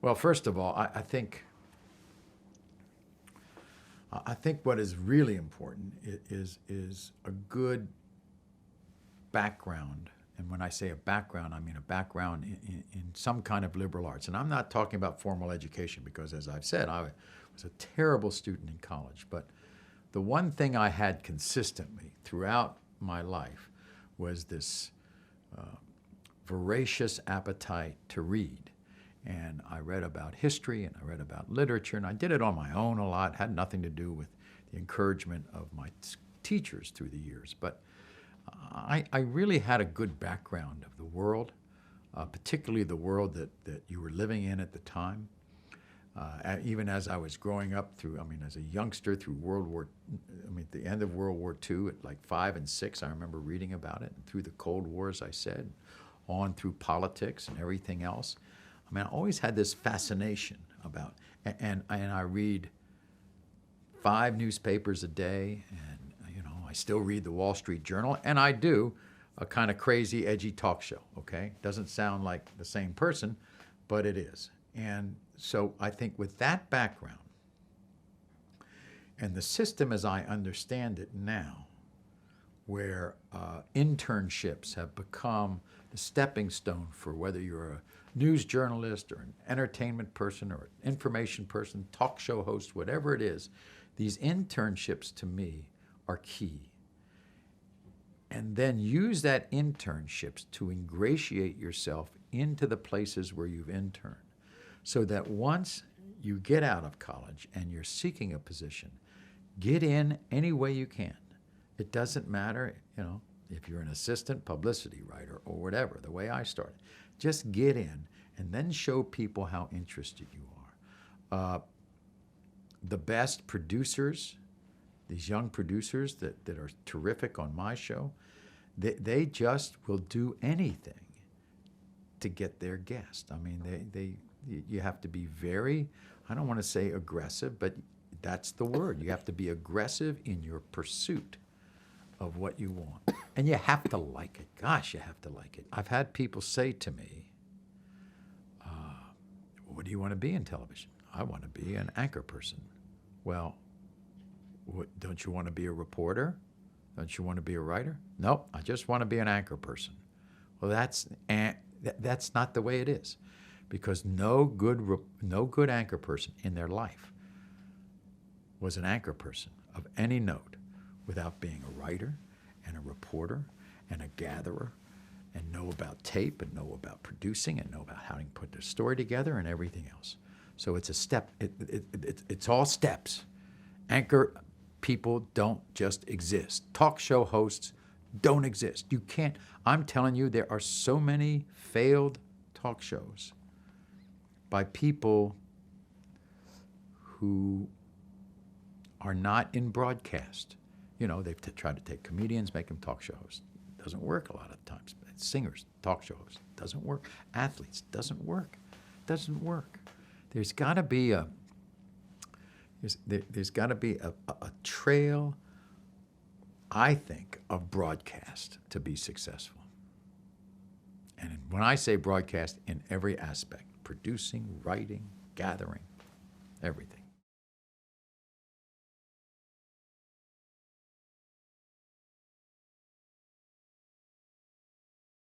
Well, first of all, I think what is really important is a good background. And when I say a background, I mean a background in some kind of liberal arts. And I'm not talking about formal education because, as I've said, I was a terrible student in college. But the one thing I had consistently throughout my life was this voracious appetite to read. And I read about history and I read about literature, and I did it on my own a lot. It had nothing to do with the encouragement of my teachers through the years. But I really had a good background of the world, particularly the world that you were living in at the time. Even as I was growing up as a youngster through at the end of World War II at like 5 and 6, I remember reading about it, and through the Cold War, as I said, on through politics and everything else. I always had this fascination about, and I read 5 newspapers a day, and I still read the Wall Street Journal, and I do a kind of crazy, edgy talk show, okay? Doesn't sound like the same person, but it is. And so I think with that background, and the system as I understand it now, where internships have become the stepping stone for whether you're a news journalist or an entertainment person or an information person, talk show host, whatever it is, these internships to me are key. And then use that internships to ingratiate yourself into the places where you've interned, so that once you get out of college and you're seeking a position, get in any way you can. It doesn't matter, if you're an assistant publicity writer or whatever, the way I started. Just get in and then show people how interested you are. The best producers, these young producers that are terrific on my show, they just will do anything to get their guest. You have to be very, I don't want to say aggressive, but that's the word. You have to be aggressive in your pursuit of what you want. And you have to like it. Gosh, you have to like it. I've had people say to me, what do you want to be in television? I want to be an anchor person. Well, don't you want to be a reporter? Don't you want to be a writer? Nope, I just want to be an anchor person. Well, that's not the way it is, because no good anchor person in their life was an anchor person of any note without being a writer and a reporter and a gatherer and know about tape and know about producing and know about how to put their story together and everything else. So it's a step. It's all steps. Anchor people don't just exist. Talk show hosts don't exist. You can't. I'm telling you, there are so many failed talk shows by people who are not in broadcast. They've tried to take comedians, make them talk show hosts. Doesn't work a lot of times. Singers, talk show hosts, doesn't work. Athletes, doesn't work. Doesn't work. There's got to be a trail, I think, of broadcast to be successful. And when I say broadcast, in every aspect, producing, writing, gathering, everything.